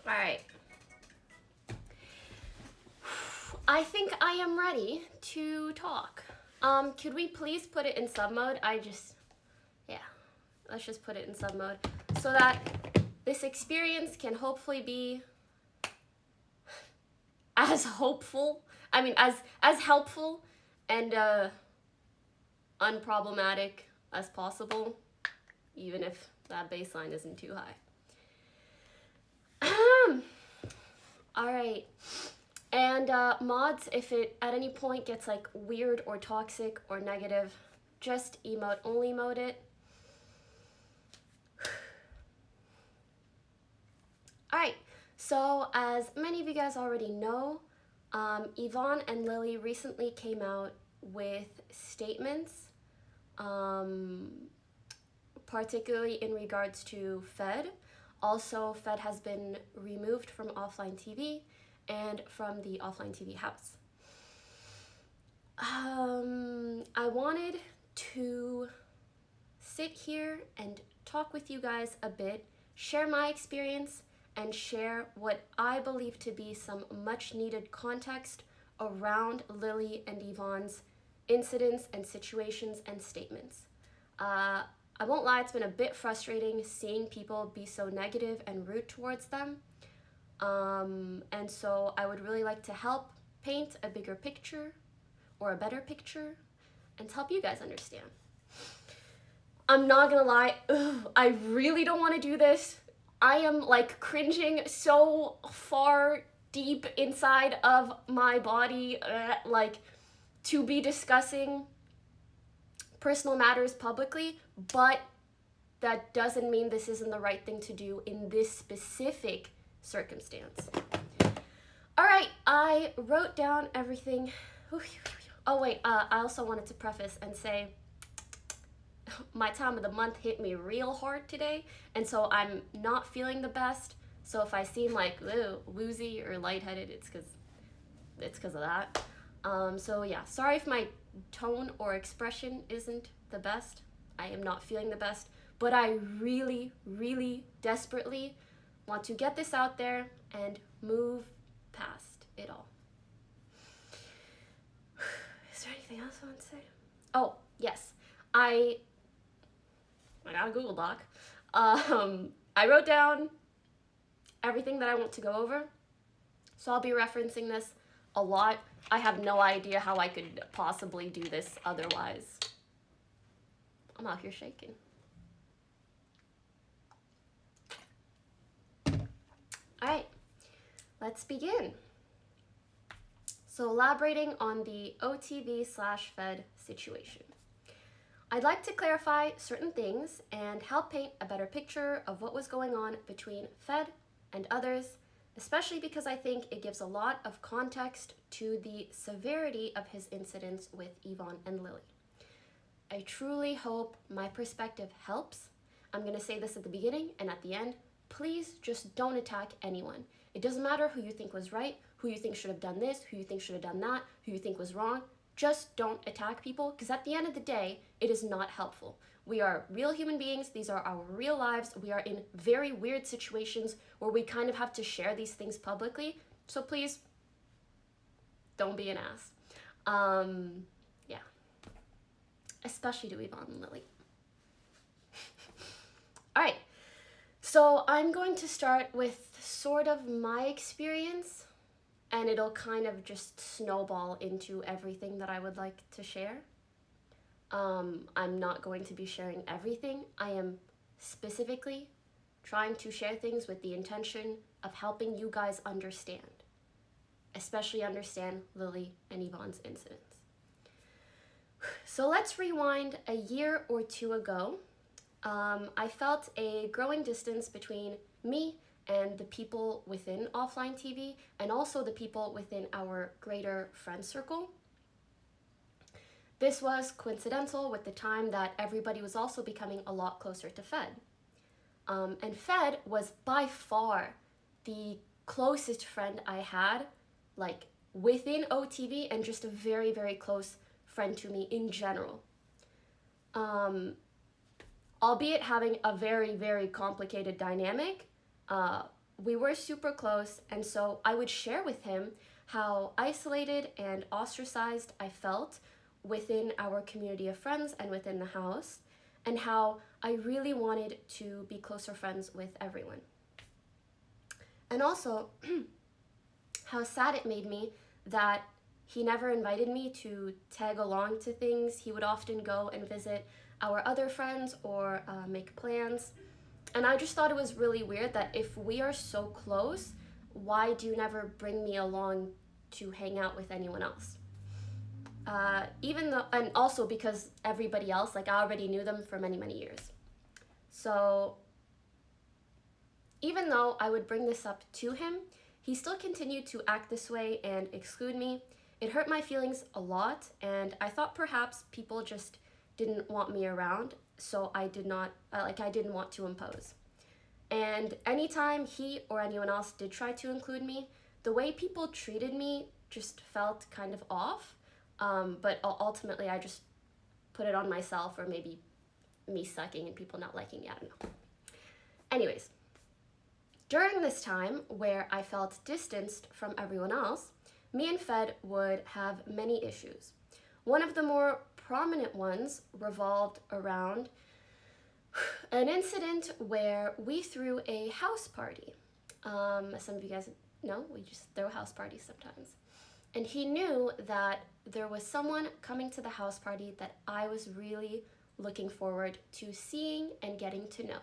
All right. I think I am ready to talk. Could we please put it in sub mode? Yeah, let's just put it in sub mode so that this experience can hopefully be as hopeful, as helpful and unproblematic as possible, even if that baseline isn't too high. All right. And mods, if it at any point gets like weird or toxic or negative, just only emote it. All right, so as many of you guys already know, Yvonne and Lily recently came out with statements, particularly in regards to Fed. Also, Fed has been removed from OfflineTV and from the OfflineTV house. I wanted to sit here and talk with you guys a bit, share my experience, and share what I believe to be some much needed context around Lily and Yvonne's incidents and situations and statements. I won't lie, it's been a bit frustrating seeing people be so negative and rude towards them. And so I would really like to help paint a bigger picture or a better picture and to help you guys understand. I'm not gonna lie, I really don't want to do this. I am like cringing so far deep inside of my body, like to be discussing personal matters publicly, but that doesn't mean this isn't the right thing to do in this specific circumstance. All right, I wrote down everything. Oh wait, I also wanted to preface and say my time of the month hit me real hard today, and so I'm not feeling the best. So if I seem like woozy or lightheaded, it's because of that. So yeah, sorry if my tone or expression isn't the best. I am not feeling the best, but I really, really desperately want to get this out there and move past it all. Is there anything else I want to say? Oh, yes. I got a Google Doc. I wrote down everything that I want to go over, so I'll be referencing this a lot. I have no idea how I could possibly do this otherwise. I'm out here shaking. All right, let's begin. So elaborating on the OTV/Fed situation. I'd like to clarify certain things and help paint a better picture of what was going on between Fed and others, especially because I think it gives a lot of context to the severity of his incidents with Yvonne and Lily. I truly hope my perspective helps. I'm going to say this at the beginning and at the end. Please just don't attack anyone. It doesn't matter who you think was right, who you think should have done this, who you think should have done that, who you think was wrong. Just don't attack people, because at the end of the day, it is not helpful. We are real human beings. These are our real lives. We are in very weird situations where we kind of have to share these things publicly. So please, don't be an ass. Yeah. Especially to Yvonne and Lily. All right. So I'm going to start with sort of my experience, and it'll kind of just snowball into everything that I would like to share. I'm not going to be sharing everything. I am specifically trying to share things with the intention of helping you guys understand, especially understand Lily and Yvonne's incidents. So let's rewind a year or two ago. I felt a growing distance between me and the people within OfflineTV, and also the people within our greater friend circle. This was coincidental with the time that everybody was also becoming a lot closer to Fed. And Fed was by far the closest friend I had, like within OTV, and just a very, very close friend to me in general. Albeit having a very, very complicated dynamic, we were super close, and so I would share with him how isolated and ostracized I felt within our community of friends and within the house, and how I really wanted to be closer friends with everyone. And also, how sad it made me that he never invited me to tag along to things. He would often go and visit our other friends or make plans. And I just thought it was really weird that if we are so close, why do you never bring me along to hang out with anyone else? Even though, and also because everybody else, like I already knew them for many, many years. So even though I would bring this up to him, he still continued to act this way and exclude me. It hurt my feelings a lot, and I thought perhaps people just didn't want me around, so I didn't want to impose. And anytime he or anyone else did try to include me, the way people treated me just felt kind of off, but ultimately I just put it on myself, or maybe me sucking and people not liking me, I don't know. Anyways, during this time where I felt distanced from everyone else, me and Fed would have many issues. One of the more prominent ones revolved around an incident where we threw a house party. As some of you guys know, we just throw house parties sometimes. And he knew that there was someone coming to the house party that I was really looking forward to seeing and getting to know.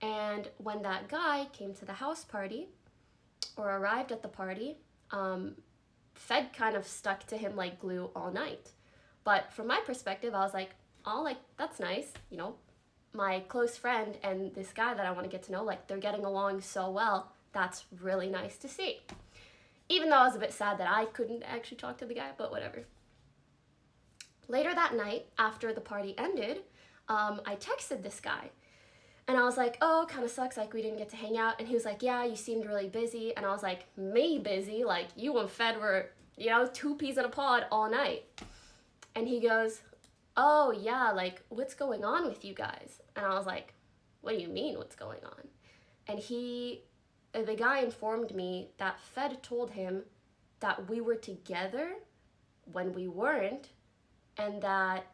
And when that guy came to the house party, or arrived at the party, Fed kind of stuck to him like glue all night. But from my perspective, I was like, oh, like, that's nice, you know, my close friend and this guy that I want to get to know, like, they're getting along so well. That's really nice to see. Even though I was a bit sad that I couldn't actually talk to the guy, but whatever. Later that night, after the party ended, I texted this guy. And I was like, oh, kind of sucks, like, we didn't get to hang out. And he was like, yeah, you seemed really busy. And I was like, me busy? Like, you and Fed were, you know, two peas in a pod all night. And he goes, oh, yeah, like, what's going on with you guys? And I was like, what do you mean, what's going on? And the guy informed me that Fed told him that we were together when we weren't, and that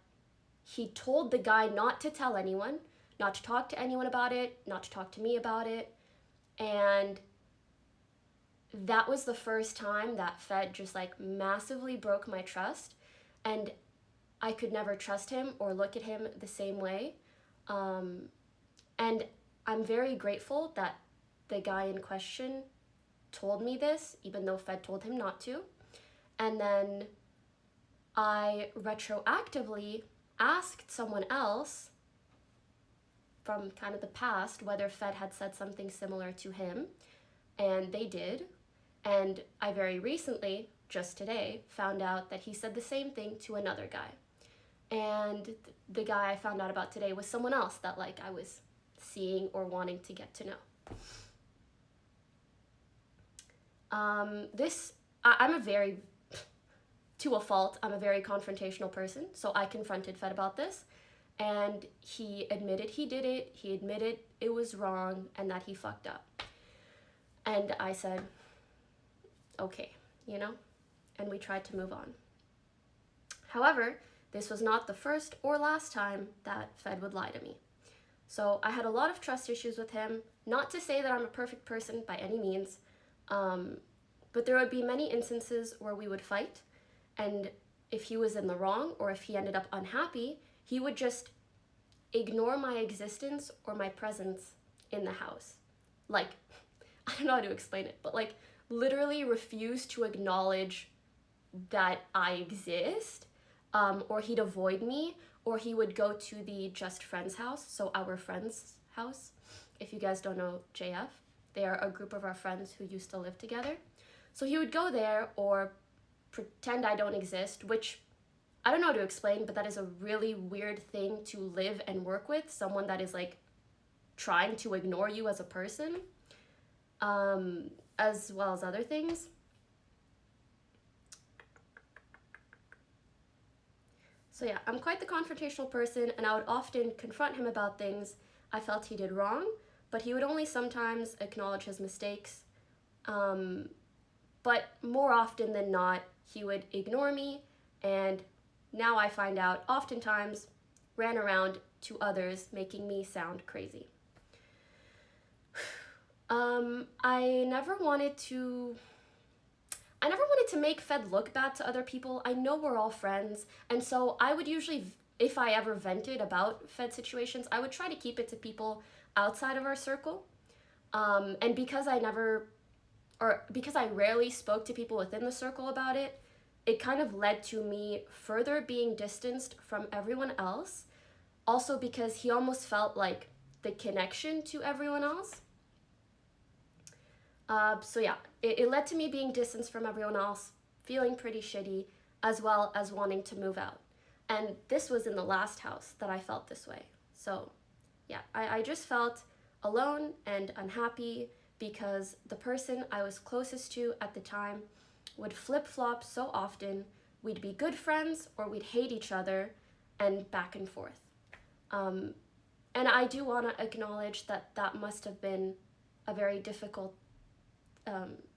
he told the guy not to tell anyone, not to talk to anyone about it, not to talk to me about it. And that was the first time that Fed just like massively broke my trust, and I could never trust him or look at him the same way. And I'm very grateful that the guy in question told me this, even though Fed told him not to. And then I retroactively asked someone else from kind of the past whether Fed had said something similar to him, and they did. And I very recently, just today, found out that he said the same thing to another guy. And the guy I found out about today was someone else that like I was seeing or wanting to get to know. I'm a very, to a fault, I'm a very confrontational person, so I confronted Fed about this, and he admitted he did it, he admitted it was wrong, and that he fucked up. And I said, okay, you know, and we tried to move on. However, this was not the first or last time that Fed would lie to me. So I had a lot of trust issues with him, not to say that I'm a perfect person by any means, but there would be many instances where we would fight, and if he was in the wrong or if he ended up unhappy, he would just ignore my existence or my presence in the house. Like, I don't know how to explain it, but like literally refuse to acknowledge that I exist, or he'd avoid me, or he would go to the just friends house, so our friend's house. If you guys don't know JF, they are a group of our friends who used to live together. So he would go there or pretend I don't exist, which I don't know how to explain, but that is a really weird thing to live and work with, someone that is like trying to ignore you as a person, as well as other things. So yeah, I'm quite the confrontational person, and I would often confront him about things I felt he did wrong, but he would only sometimes acknowledge his mistakes. But more often than not, he would ignore me, and now I find out oftentimes ran around to others, making me sound crazy. I never wanted to make Fed look bad to other people. I know we're all friends, and so I would usually, if I ever vented about Fed situations, I would try to keep it to people outside of our circle. And because I rarely spoke to people within the circle about it, it kind of led to me further being distanced from everyone else. Also because he almost felt like the connection to everyone else. So yeah, it led to me being distanced from everyone else, feeling pretty shitty, as well as wanting to move out. And this was in the last house that I felt this way. So yeah, I just felt alone and unhappy because the person I was closest to at the time would flip-flop so often. We'd be good friends or we'd hate each other, and back and forth. And I do want to acknowledge that must have been a very difficult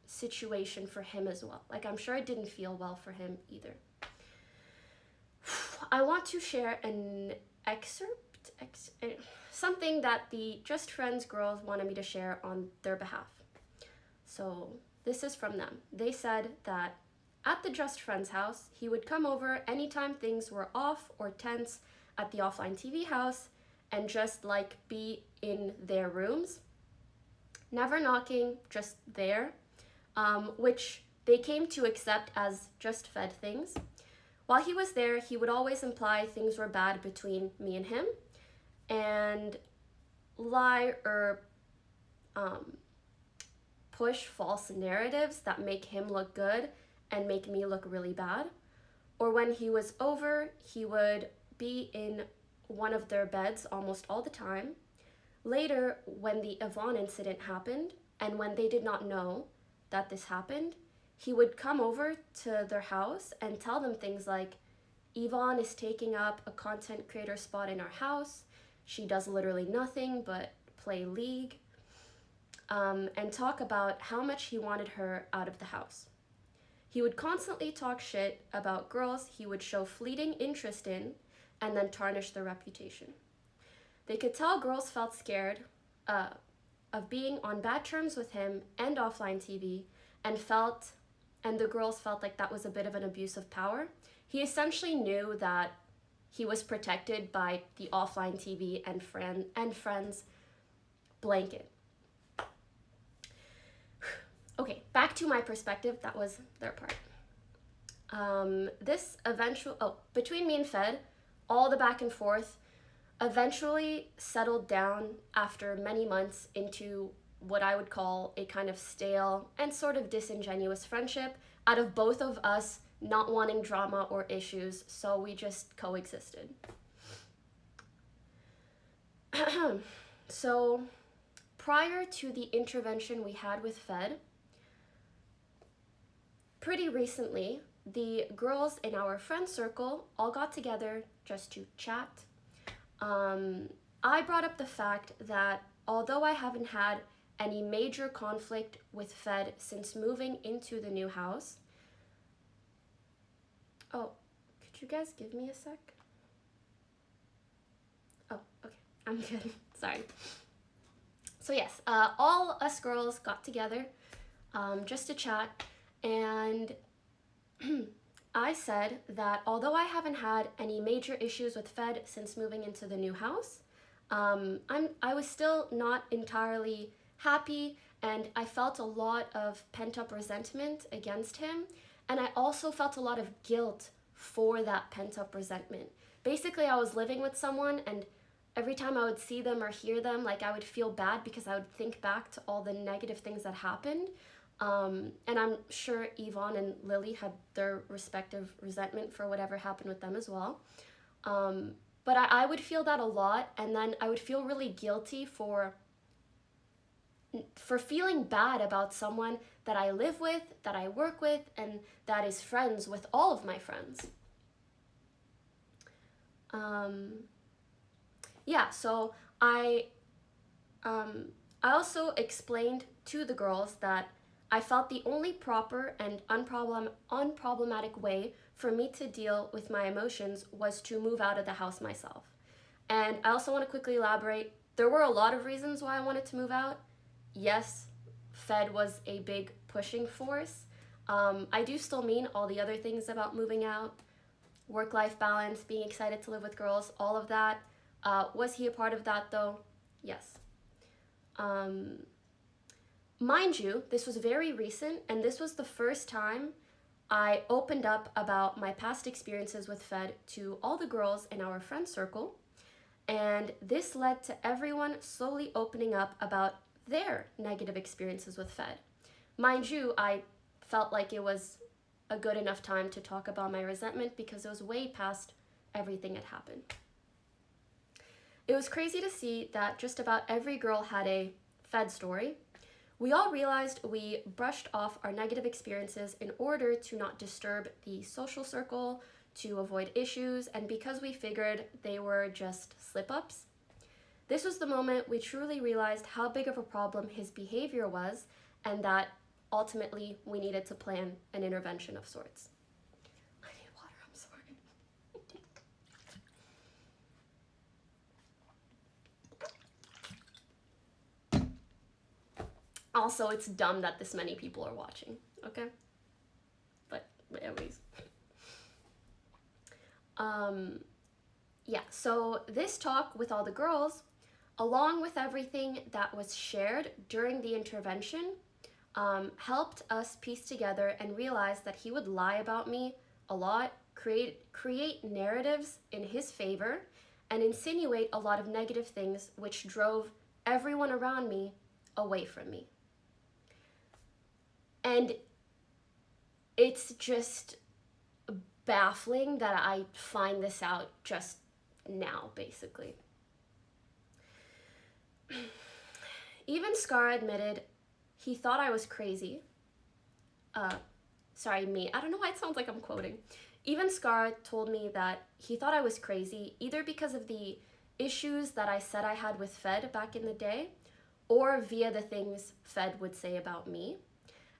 situation for him as well. Like, I'm sure it didn't feel well for him either. I want to share an excerpt, something that the Just Friends girls wanted me to share on their behalf. So this is from them. They said that at the Just Friends house, he would come over anytime things were off or tense at the OfflineTV house and just like be in their rooms, never knocking, just there, which they came to accept as just Fed things. While he was there, he would always imply things were bad between me and him, and lie or push false narratives that make him look good and make me look really bad. Or when he was over, he would be in one of their beds almost all the time. Later, when the Yvonne incident happened, and when they did not know that this happened, he would come over to their house and tell them things like, Yvonne is taking up a content creator spot in our house. She does literally nothing but play League, and talk about how much he wanted her out of the house. He would constantly talk shit about girls he would show fleeting interest in and then tarnish their reputation. They could tell girls felt scared of being on bad terms with him and OfflineTV, and the girls felt like that was a bit of an abuse of power. He essentially knew that he was protected by the OfflineTV and friends blanket. Okay, back to my perspective. That was their part. Between me and Fed, all the back and forth eventually settled down after many months into what I would call a kind of stale and sort of disingenuous friendship out of both of us not wanting drama or issues, so we just coexisted. So prior to the intervention we had with Fed, pretty recently, the girls in our friend circle all got together just to chat. I brought up the fact that although I haven't had any major conflict with Fed since moving into the new house. Oh, could you guys give me a sec? Oh, okay, I'm good. Sorry. So yes, all us girls got together just to chat, and I said that although I haven't had any major issues with Fed since moving into the new house, I was still not entirely happy, and I felt a lot of pent-up resentment against him, and I also felt a lot of guilt for that pent-up resentment. Basically, I was living with someone, and every time I would see them or hear them, like, I would feel bad because I would think back to all the negative things that happened. And I'm sure Yvonne and Lily had their respective resentment for whatever happened with them as well. But I would feel that a lot, and then I would feel really guilty for feeling bad about someone that I live with, that I work with, and that is friends with all of my friends. Yeah, so I I also explained to the girls that I felt the only proper and unproblematic way for me to deal with my emotions was to move out of the house myself. And I also want to quickly elaborate. There were a lot of reasons why I wanted to move out. Yes, Fed was a big pushing force. I do still mean all the other things about moving out, work-life balance, being excited to live with girls, all of that. Was he a part of that though? Yes. Mind you, this was very recent, and this was the first time I opened up about my past experiences with Fed to all the girls in our friend circle, and this led to everyone slowly opening up about their negative experiences with Fed. Mind you, I felt like it was a good enough time to talk about my resentment because it was way past everything had happened. It was crazy to see that just about every girl had a Fed story. We all realized we brushed off our negative experiences in order to not disturb the social circle, to avoid issues, and because we figured they were just slip-ups. This was the moment we truly realized how big of a problem his behavior was, and that ultimately we needed to plan an intervention of sorts. I need water, I'm sorry. Also, it's dumb that this many people are watching, okay? But anyways. Yeah, so this talk with all the girls, along with everything that was shared during the intervention, helped us piece together and realize that he would lie about me a lot, create narratives in his favor, and insinuate a lot of negative things which drove everyone around me away from me. And it's just baffling that I find this out just now, basically. Even Scar admitted he thought I was crazy. Sorry, me. I don't know why it sounds like I'm quoting. Even Scar told me that he thought I was crazy, either because of the issues that I said I had with Fed back in the day, or via the things Fed would say about me.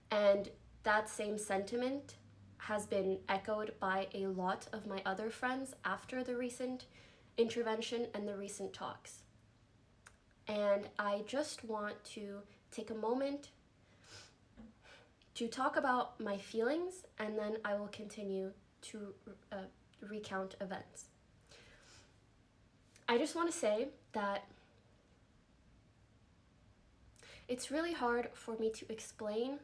And that same sentiment has been echoed by a lot of my other friends after the recent intervention and the recent talks. And I just want to take a moment to talk about my feelings, and then I will continue to recount events. I just want to say that it's really hard for me to explain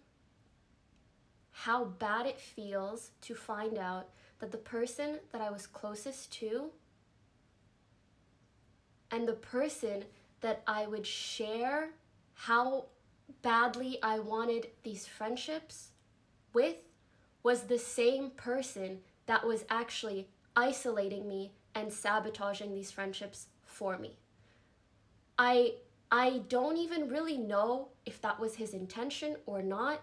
how bad it feels to find out that the person that I was closest to and the person that I would share how badly I wanted these friendships with was the same person that was actually isolating me and sabotaging these friendships for me. I don't even really know if that was his intention or not.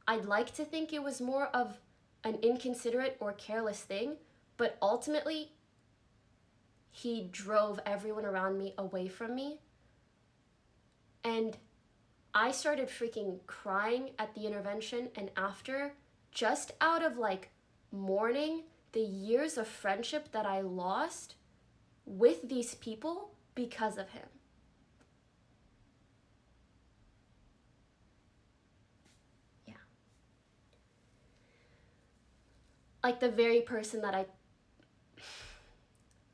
I'd like to think it was more of an inconsiderate or careless thing, but ultimately, he drove everyone around me away from me. And I started freaking crying at the intervention and after, just out of like mourning the years of friendship that I lost with these people because of him. Like the very person that I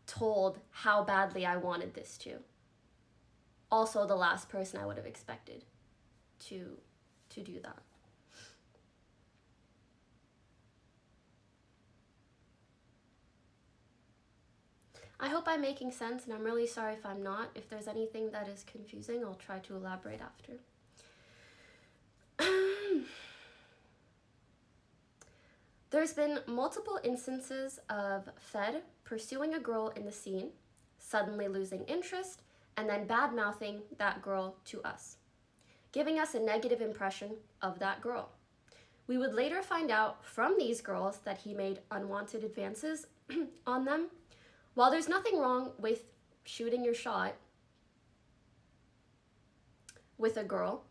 told how badly I wanted this to. Also the last person I would have expected to do that. I hope I'm making sense, and I'm really sorry if I'm not. If there's anything that is confusing, I'll try to elaborate after. There's been multiple instances of Fed pursuing a girl in the scene, suddenly losing interest, and then bad-mouthing that girl to us, giving us a negative impression of that girl. We would later find out from these girls that he made unwanted advances on them. While there's nothing wrong with shooting your shot, with a girl,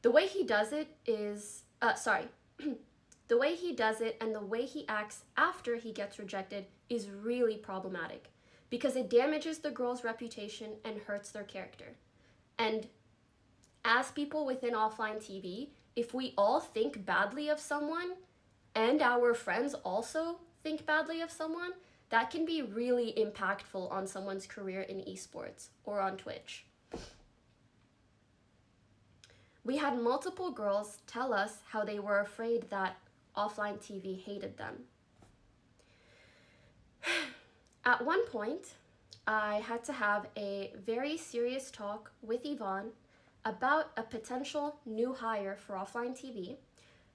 the way he does it is, the way he does it and the way he acts after he gets rejected is really problematic because it damages the girl's reputation and hurts their character. And as people within OfflineTV, if we all think badly of someone and our friends also think badly of someone, that can be really impactful on someone's career in esports or on Twitch. We had multiple girls tell us how they were afraid that OfflineTV hated them. At one point, I had to have a very serious talk with Yvonne about a potential new hire for OfflineTV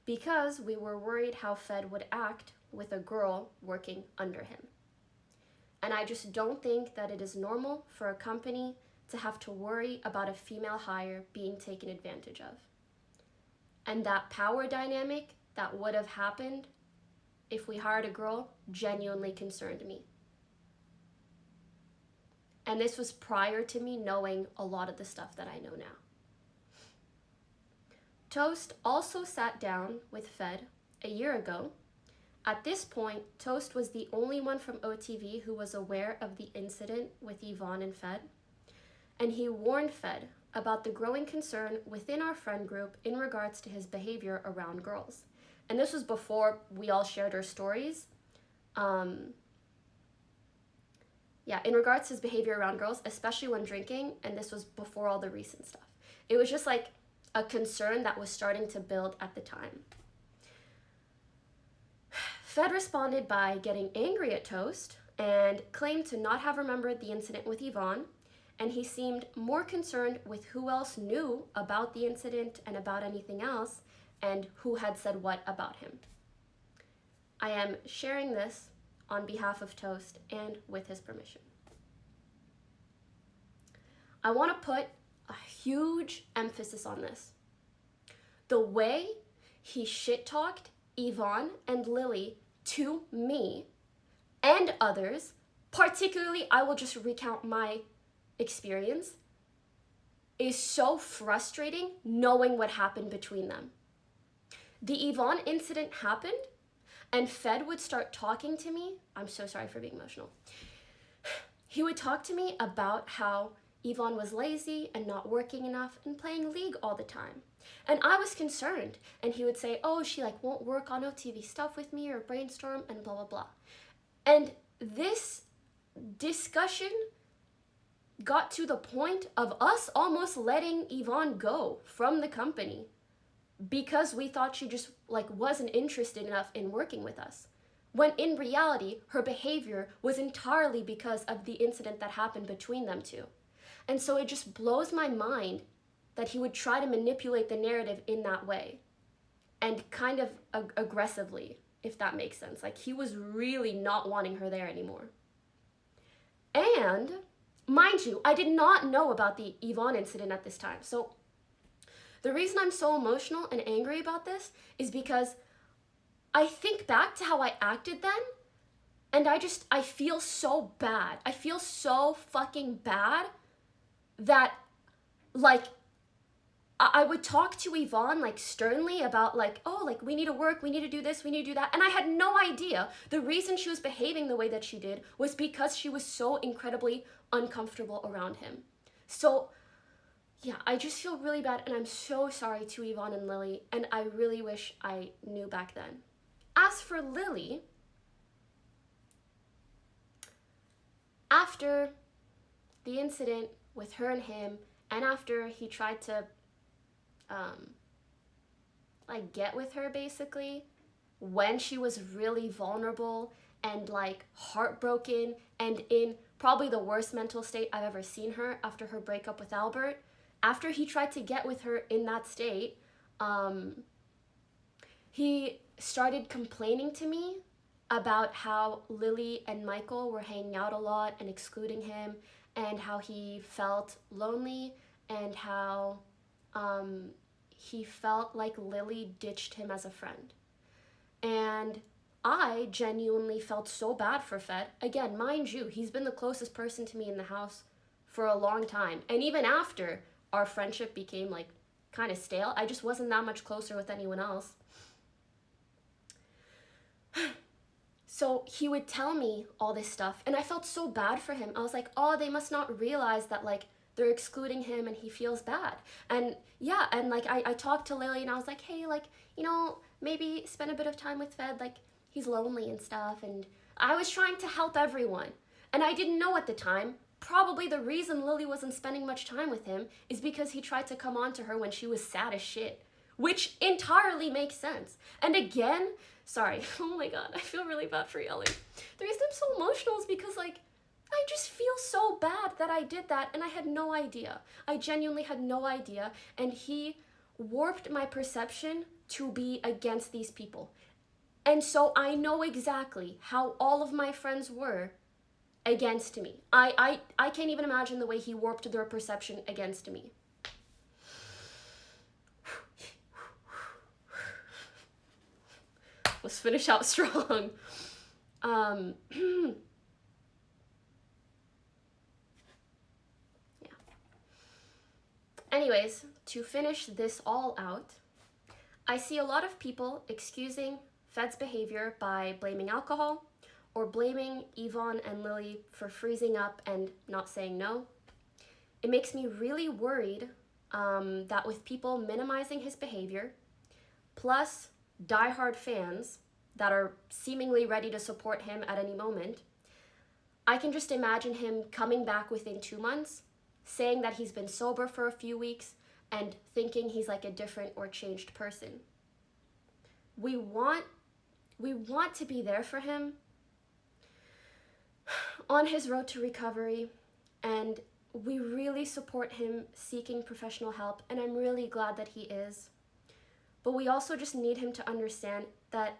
because we were worried how Fed would act with a girl working under him. And I just don't think that it is normal for a company to have to worry about a female hire being taken advantage of. And that power dynamic that would have happened if we hired a girl genuinely concerned me. And this was prior to me knowing a lot of the stuff that I know now. Toast also sat down with Fed a year ago. At this point, Toast was the only one from OTV who was aware of the incident with Yvonne and Fed, and he warned Fed about the growing concern within our friend group in regards to his behavior around girls. And this was before we all shared our stories. In regards to his behavior around girls, especially when drinking, and this was before all the recent stuff. It was just like a concern that was starting to build at the time. Fed responded by getting angry at Toast and claimed to not have remembered the incident with Yvonne, and he seemed more concerned with who else knew about the incident and about anything else, and who had said what about him. I am sharing this on behalf of Toast and with his permission. I want to put a huge emphasis on this. The way he shit-talked Yvonne and Lily to me and others, particularly, I will just recount my experience, is so frustrating knowing what happened between them. The Yvonne incident happened and Fed would start talking to me. I'm so sorry for being emotional. He would talk to me about how Yvonne was lazy and not working enough and playing League all the time. And I was concerned. And he would say, oh, she won't work on OTV stuff with me or brainstorm and blah, blah, blah. And this discussion got to the point of us almost letting Yvonne go from the company because we thought she just wasn't interested enough in working with us. When in reality, her behavior was entirely because of the incident that happened between them two. And so it just blows my mind that he would try to manipulate the narrative in that way. And kind of aggressively, if that makes sense. He was really not wanting her there anymore. And, mind you, I did not know about the Yvonne incident at this time. So the reason I'm so emotional and angry about this is because I think back to how I acted then, and I feel so bad. I feel so fucking bad that, I would talk to Yvonne, sternly about, we need to work, we need to do this, we need to do that, and I had no idea the reason she was behaving the way that she did was because she was so incredibly uncomfortable around him. So, yeah, I just feel really bad, and I'm so sorry to Yvonne and Lily, and I really wish I knew back then. As for Lily, after the incident with her and him, and after he tried to, get with her, basically, when she was really vulnerable and, heartbroken and in probably the worst mental state I've ever seen her after her breakup with Albert, after he tried to get with her in that state, he started complaining to me about how Lily and Michael were hanging out a lot and excluding him, and how he felt lonely, and how he felt like Lily ditched him as a friend. And I genuinely felt so bad for Fed. Again, mind you, he's been the closest person to me in the house for a long time. And even after our friendship became kind of stale. I just wasn't that much closer with anyone else. So he would tell me all this stuff, and I felt so bad for him. I was like, oh, they must not realize that, like, they're excluding him and he feels bad. And yeah, and like I talked to Lily and I was like, hey, like, you know, maybe spend a bit of time with Fed, like he's lonely and stuff. And I was trying to help everyone. And I didn't know at the time, probably the reason Lily wasn't spending much time with him is because he tried to come on to her when she was sad as shit, which entirely makes sense. And again, sorry, oh my God, I feel really bad for yelling. The reason I'm so emotional is because, like, I just feel so bad that I did that and I had no idea. I genuinely had no idea, and he warped my perception to be against these people. And so I know exactly how all of my friends were against me. I can't even imagine the way he warped their perception against me. Let's finish out strong. Anyways, to finish this all out, I see a lot of people excusing Fed's behavior by blaming alcohol or blaming Yvonne and Lily for freezing up and not saying no. It makes me really worried that with people minimizing his behavior, plus diehard fans that are seemingly ready to support him at any moment, I can just imagine him coming back within 2 months, saying that he's been sober for a few weeks and thinking he's like a different or changed person. We want to be there for him on his road to recovery, and we really support him seeking professional help, and I'm really glad that he is. But we also just need him to understand that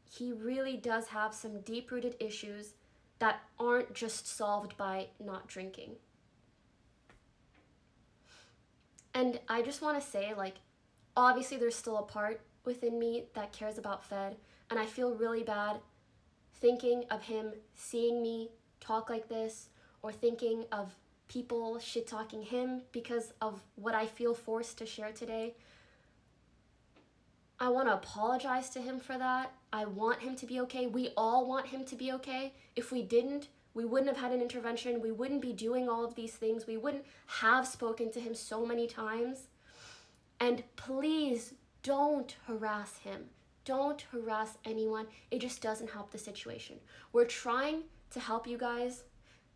he really does have some deep-rooted issues that aren't just solved by not drinking. And I just want to say, like, obviously there's still a part within me that cares about Fed, and I feel really bad thinking of him seeing me talk like this, or thinking of people shit-talking him because of what I feel forced to share today. I want to apologize to him for that. I want him to be okay. We all want him to be okay. If we didn't, we wouldn't have had an intervention. We wouldn't be doing all of these things. We wouldn't have spoken to him so many times. And please don't harass him. Don't harass anyone. It just doesn't help the situation. We're trying to help you guys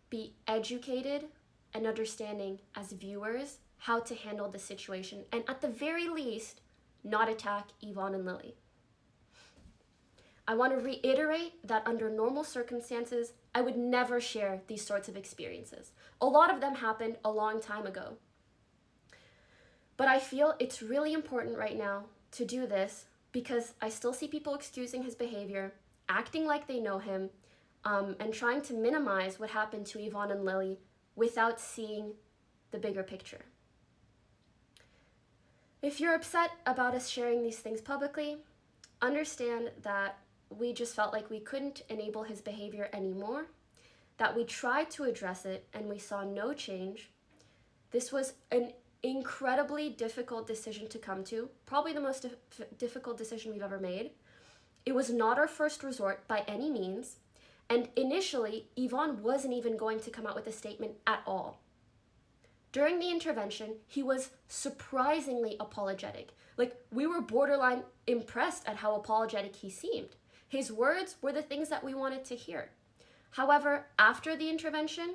be educated and understanding as viewers how to handle the situation. And at the very least, not attack Yvonne and Lily. I want to reiterate that under normal circumstances, I would never share these sorts of experiences. A lot of them happened a long time ago. But I feel it's really important right now to do this because I still see people excusing his behavior, acting like they know him, and trying to minimize what happened to Yvonne and Lily without seeing the bigger picture. If you're upset about us sharing these things publicly, understand that we just felt like we couldn't enable his behavior anymore, that we tried to address it and we saw no change. This was an incredibly difficult decision to come to, probably the most difficult decision we've ever made. It was not our first resort by any means, and initially, Yvonne wasn't even going to come out with a statement at all. During the intervention, he was surprisingly apologetic. Like, we were borderline impressed at how apologetic he seemed. His words were the things that we wanted to hear. However, after the intervention,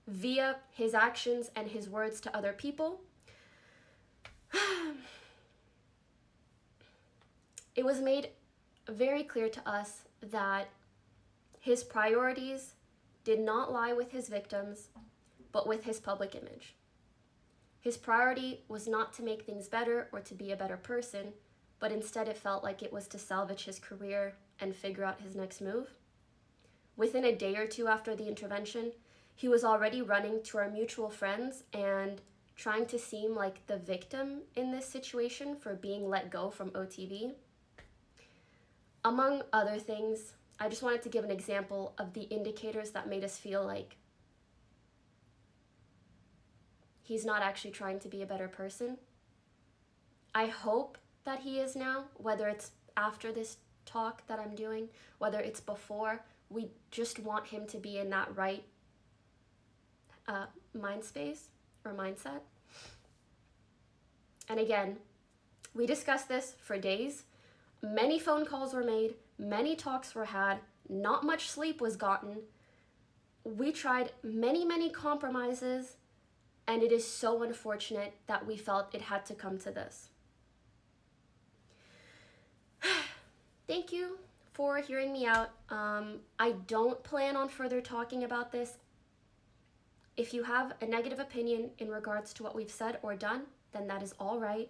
via his actions and his words to other people, it was made very clear to us that his priorities did not lie with his victims, but with his public image. His priority was not to make things better or to be a better person, but instead it felt like it was to salvage his career and figure out his next move. Within a day or two after the intervention, he was already running to our mutual friends and trying to seem like the victim in this situation for being let go from OTV. Among other things, I just wanted to give an example of the indicators that made us feel like he's not actually trying to be a better person. I hope that he is now, whether it's after this talk that I'm doing, whether it's before. We just want him to be in that right mind space or mindset. And again, we discussed this for days. Many phone calls were made, many talks were had, not much sleep was gotten. We tried many compromises, and it is so unfortunate that we felt it had to come to this. Thank you for hearing me out. I don't plan on further talking about this. If you have a negative opinion in regards to what we've said or done, then that is all right.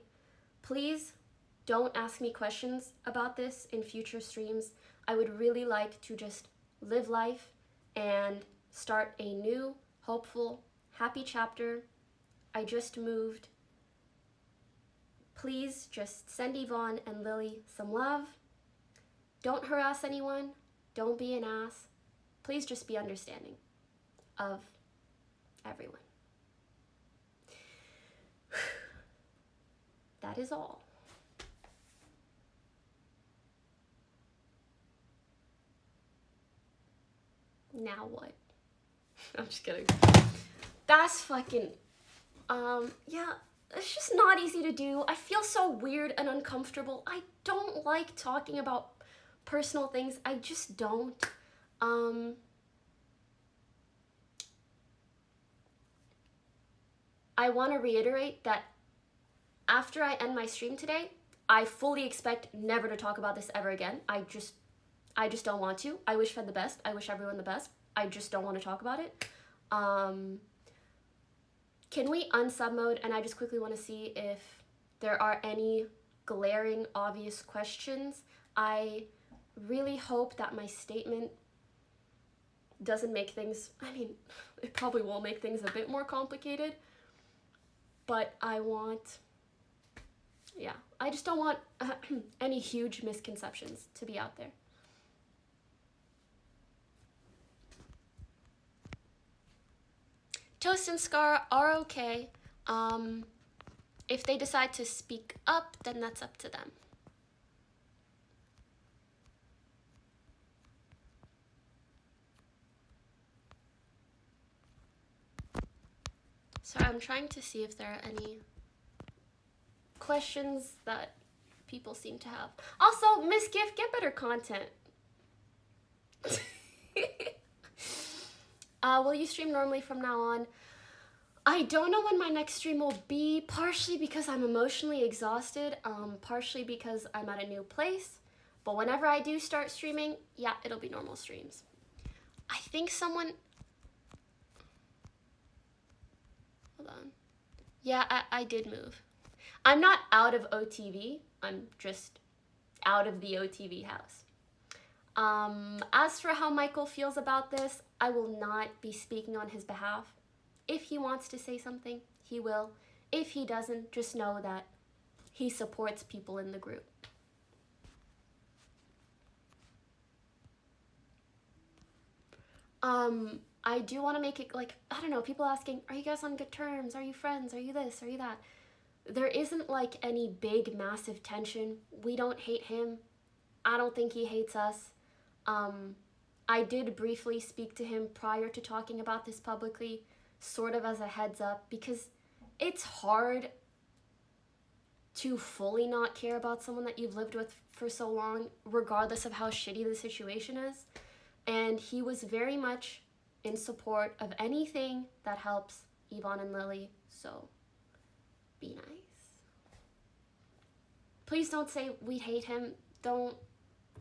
Please don't ask me questions about this in future streams. I would really like to just live life and start a new, hopeful, happy chapter. I just moved. Please just send Yvonne and Lily some love. Don't harass anyone. Don't be an ass. Please just be understanding of everyone. That is all. Now what? I'm just kidding. That's fucking, yeah, it's just not easy to do. I feel so weird and uncomfortable. I don't like talking about personal things. I just don't. I want to reiterate that after I end my stream today, I fully expect never to talk about this ever again. I just don't want to. I wish Fed the best. I wish everyone the best. I just don't want to talk about it. Can we unsub mode? And I just quickly want to see if there are any glaring, obvious questions. I really hope that my statement doesn't make things, I mean, it probably will make things a bit more complicated, but I want, yeah, I just don't want any huge misconceptions to be out there. Toast and Scar are okay. If they decide to speak up, then that's up to them. Sorry, I'm trying to see if there are any questions that people seem to have. Also, Miss Gift, get better content. Will you stream normally from now on? I don't know when my next stream will be, partially because I'm emotionally exhausted, partially because I'm at a new place. But whenever I do start streaming, yeah, it'll be normal streams. I think someone... Hold on. Yeah, I did move. I'm not out of OTV. I'm just out of the OTV house. As for how Michael feels about this, I will not be speaking on his behalf. If he wants to say something, he will. If he doesn't, just know that he supports people in the group. I do want to make it like, I don't know, people asking, are you guys on good terms? Are you friends? Are you this? Are you that? There isn't like any big, massive tension. We don't hate him. I don't think he hates us. I did briefly speak to him prior to talking about this publicly, sort of as a heads up, because it's hard to fully not care about someone that you've lived with for so long, regardless of how shitty the situation is. And he was very much in support of anything that helps Yvonne and Lily, so be nice. Please don't say we hate him.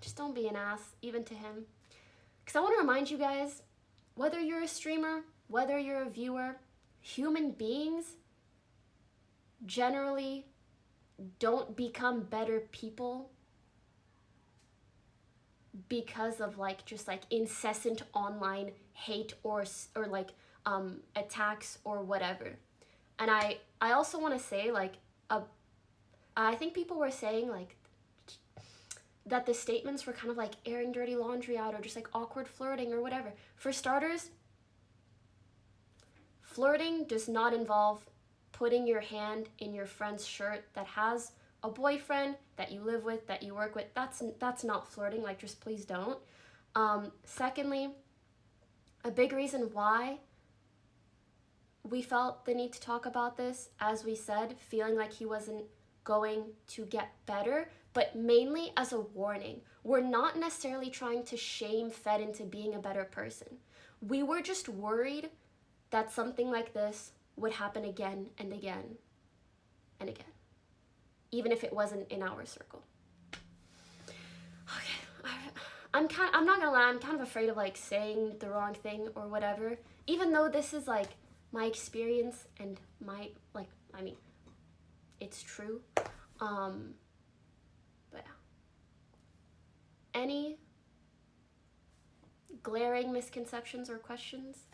Just don't be an ass, even to him. Because I want to remind you guys, whether you're a streamer, whether you're a viewer, human beings generally don't become better people because of like just like incessant online hate or like attacks or whatever. And I also want to say like I think people were saying like that the statements were kind of like airing dirty laundry out or just like awkward flirting or whatever. For starters, flirting does not involve putting your hand in your friend's shirt that has a boyfriend that you live with, that you work with, that's not flirting. Like, just please don't. Secondly, a big reason why we felt the need to talk about this, as we said, feeling like he wasn't going to get better, but mainly as a warning. We're not necessarily trying to shame Fed into being a better person. We were just worried that something like this would happen again and again and again, even if it wasn't in our circle. Okay, I'm not gonna lie, I'm kind of afraid of like saying the wrong thing or whatever, even though this is like my experience and my, like, I mean, it's true. But yeah. Any glaring misconceptions or questions?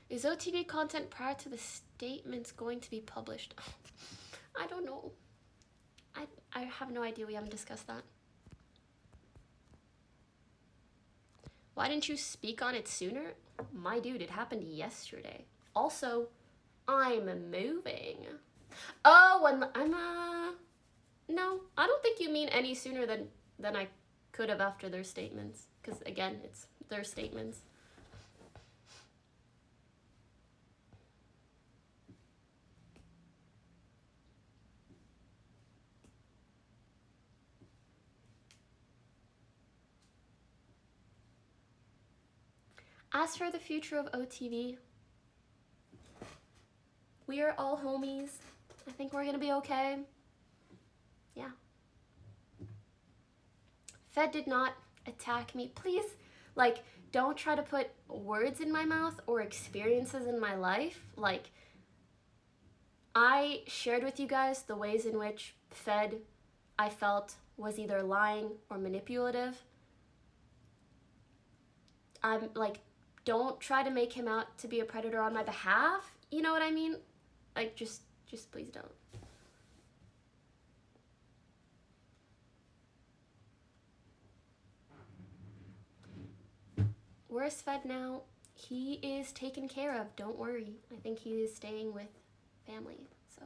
Is OTV content prior to the statements going to be published? I don't know. I have no idea. We haven't discussed that. Why didn't you speak on it sooner? My dude, it happened yesterday. Also, I'm moving. Oh, and no, I don't think you mean any sooner than I could have after their statements. Because again, it's their statements. As for the future of OTV, we are all homies. I think we're gonna be okay. Yeah. Fed did not attack me. Please, like, don't try to put words in my mouth or experiences in my life. Like, I shared with you guys the ways in which Fed, I felt, was either lying or manipulative. I'm like, don't try to make him out to be a predator on my behalf. You know what I mean? Like, just please don't. Where's Fed now? He is taken care of. Don't worry. I think he is staying with family. So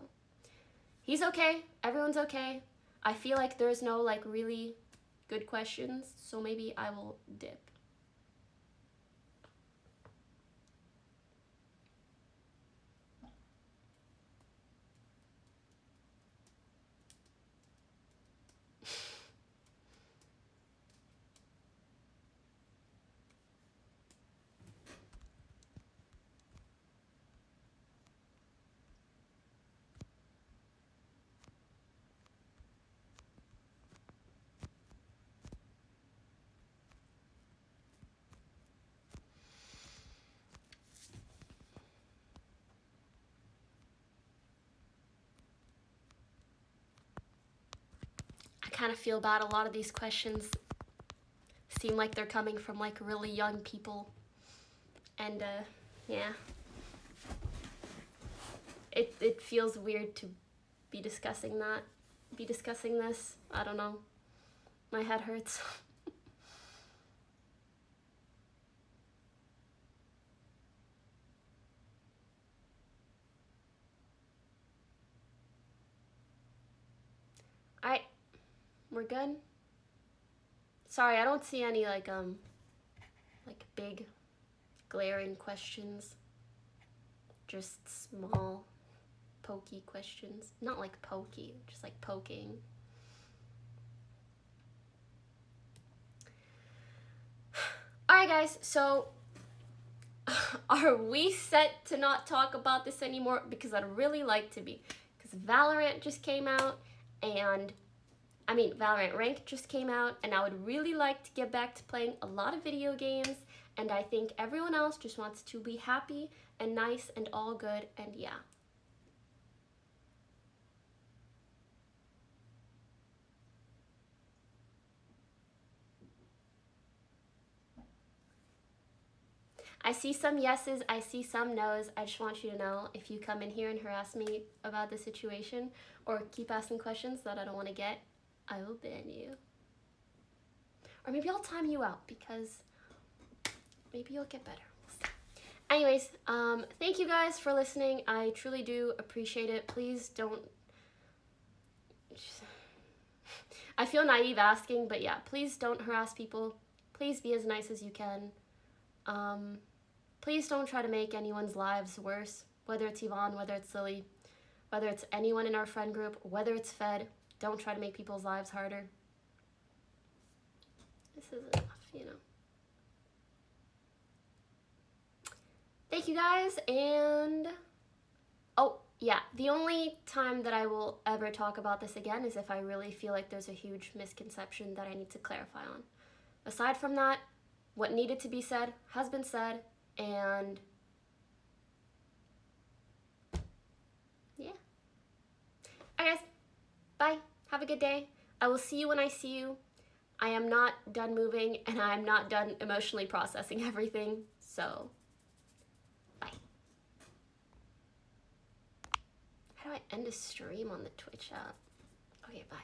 he's okay. Everyone's okay. I feel like there's no like really good questions. So maybe I will dip. I kind of feel bad. A lot of these questions seem like they're coming from like really young people. And yeah. It feels weird to be discussing this. I don't know. My head hurts. Alright, we're good. Sorry, I don't see any like big glaring questions. Just small pokey questions. Not like pokey, just like poking. Alright guys, so are we set to not talk about this anymore? Because I'd really like to be. Because Valorant just came out, and Valorant Rank just came out, and I would really like to get back to playing a lot of video games, and I think everyone else just wants to be happy and nice and all good, and yeah. I see some yeses, I see some no's. I just want you to know, if you come in here and harass me about the situation or keep asking questions that I don't want to get, I will ban you. Or maybe I'll time you out because maybe you'll get better. Anyways, thank you guys for listening. I truly do appreciate it. Please don't... I feel naive asking, but yeah, please don't harass people. Please be as nice as you can. Please don't try to make anyone's lives worse, whether it's Yvonne, whether it's Lily, whether it's anyone in our friend group, whether it's Fed. Don't try to make people's lives harder. This is enough, you know. Thank you guys, and oh yeah, the only time that I will ever talk about this again is if I really feel like there's a huge misconception that I need to clarify on. Aside from that, what needed to be said has been said, and yeah. Alright guys, bye, have a good day. I will see you when I see you. I am not done moving, and I am not done emotionally processing everything, so bye. How do I end a stream on the Twitch app? Okay, bye.